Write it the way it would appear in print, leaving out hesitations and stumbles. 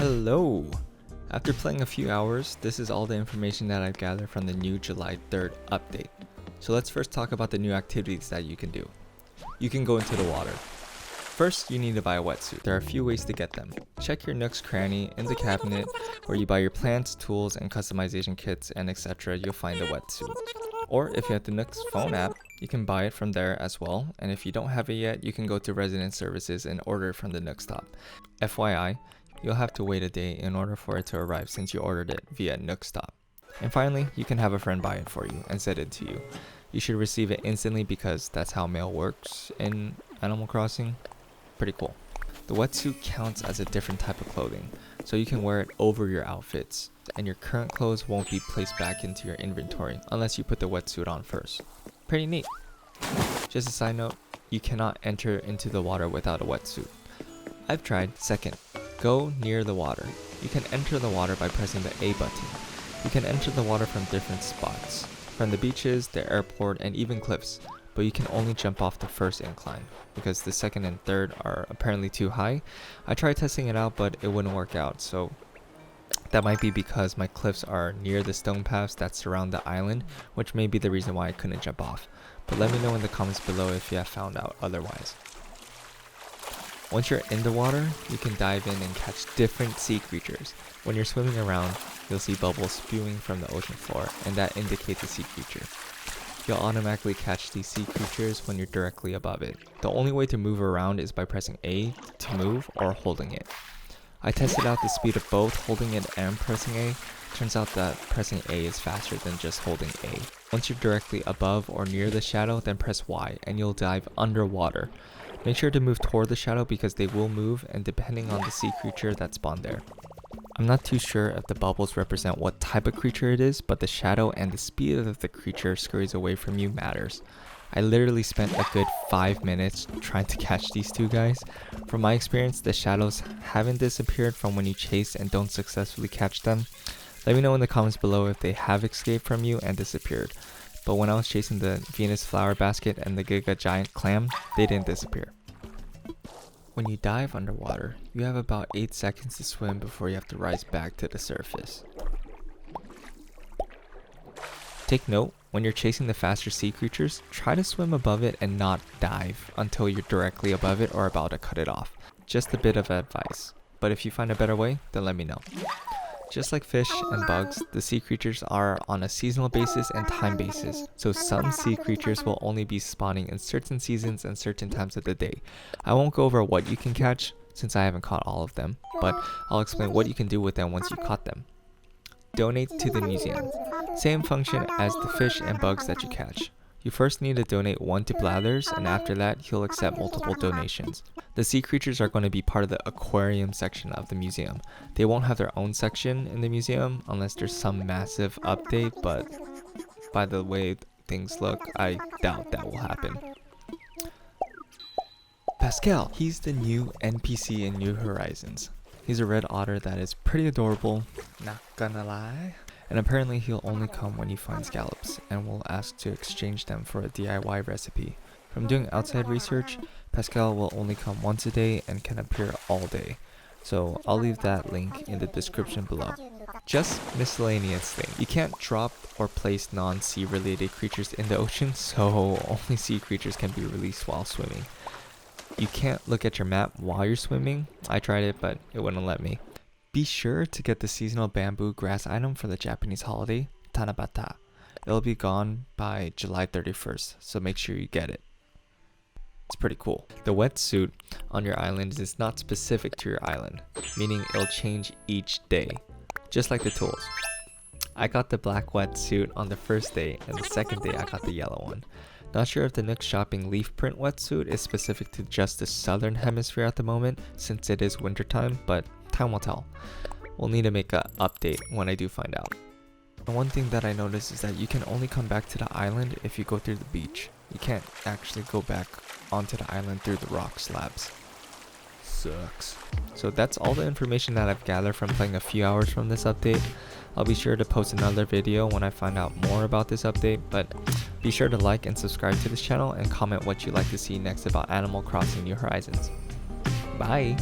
Hello! After playing a few hours, this is all the information that I've gathered from the new July 3rd update. So let's first talk about the new activities that you can do. You can go into the water. First, you need to buy a wetsuit. There are a few ways to get them. Check your Nook's cranny in the cabinet where you buy your plants, tools, and customization kits and etc. You'll find a wetsuit. Or if you have the Nook's phone app, you can buy it from there as well. And if you don't have it yet, you can go to resident services and order it from the Nook stop. FYI, you'll have to wait a day in order for it to arrive since you ordered it via Nook stop. And finally, you can have a friend buy it for you and send it to you. You should receive it instantly because that's how mail works in Animal Crossing. Pretty cool. The wetsuit counts as a different type of clothing, so you can wear it over your outfits, and your current clothes won't be placed back into your inventory unless you put the wetsuit on first. Pretty neat. Just a side note, you cannot enter into the water without a wetsuit. I've tried. Second, go near the water. You can enter the water by pressing the A button. You can enter the water from different spots, from the beaches, the airport, and even cliffs, but you can only jump off the first incline because the second and third are apparently too high. I tried testing it out, but it wouldn't work out, so that might be because my cliffs are near the stone paths that surround the island, which may be the reason why I couldn't jump off. But let me know in the comments below if you have found out otherwise. Once you're in the water, you can dive in and catch different sea creatures. When you're swimming around, you'll see bubbles spewing from the ocean floor, and that indicates a sea creature. You'll automatically catch these sea creatures when you're directly above it. The only way to move around is by pressing A to move or holding it. I tested out the speed of both holding it and pressing A. Turns out that pressing A is faster than just holding A. Once you're directly above or near the shadow, then press Y and you'll dive underwater. Make sure to move toward the shadow because they will move and depending on the sea creature that spawned there. I'm not too sure if the bubbles represent what type of creature it is, but the shadow and the speed of the creature scurries away from you matters. I literally spent a good 5 minutes trying to catch these two guys. From my experience, the shadows haven't disappeared from when you chase and don't successfully catch them. Let me know in the comments below if they have escaped from you and disappeared. But when I was chasing the Venus flower basket and the Giga giant clam, they didn't disappear. When you dive underwater, you have about 8 seconds to swim before you have to rise back to the surface. Take note, when you're chasing the faster sea creatures, try to swim above it and not dive until you're directly above it or about to cut it off. Just a bit of advice, but if you find a better way, then let me know. Just like fish and bugs, the sea creatures are on a seasonal basis and time basis, so some sea creatures will only be spawning in certain seasons and certain times of the day. I won't go over what you can catch, since I haven't caught all of them, but I'll explain what you can do with them once you caught them. Donate to the museum. Same function as the fish and bugs that you catch. You first need to donate one to Blathers, and after that, he'll accept multiple donations. The sea creatures are going to be part of the aquarium section of the museum. They won't have their own section in the museum unless there's some massive update, but by the way things look, I doubt that will happen. Pascal, he's the new NPC in New Horizons. He's a red otter that is pretty adorable, not gonna lie. And apparently he'll only come when you find scallops and will ask to exchange them for a DIY recipe. From doing outside research, Pascal will only come once a day and can appear all day. So I'll leave that link in the description below. Just miscellaneous thing. You can't drop or place non-sea related creatures in the ocean, so only sea creatures can be released while swimming. You can't look at your map while you're swimming. I tried it, but it wouldn't let me. Be sure to get the seasonal bamboo grass item for the Japanese holiday, Tanabata. It'll be gone by July 31st, so make sure you get it. It's pretty cool. The wetsuit on your island is not specific to your island, meaning it'll change each day, just like the tools. I got the black wetsuit on the first day, and the second day I got the yellow one. Not sure if the Nook Shopping leaf print wetsuit is specific to just the southern hemisphere at the moment, since it is wintertime, but time will tell. We'll need to make an update when I do find out. And one thing that I noticed is that you can only come back to the island if you go through the beach. You can't actually go back onto the island through the rock slabs. Sucks. So that's all the information that I've gathered from playing a few hours from this update. I'll be sure to post another video when I find out more about this update, but be sure to like and subscribe to this channel and comment what you'd like to see next about Animal Crossing New Horizons. Bye!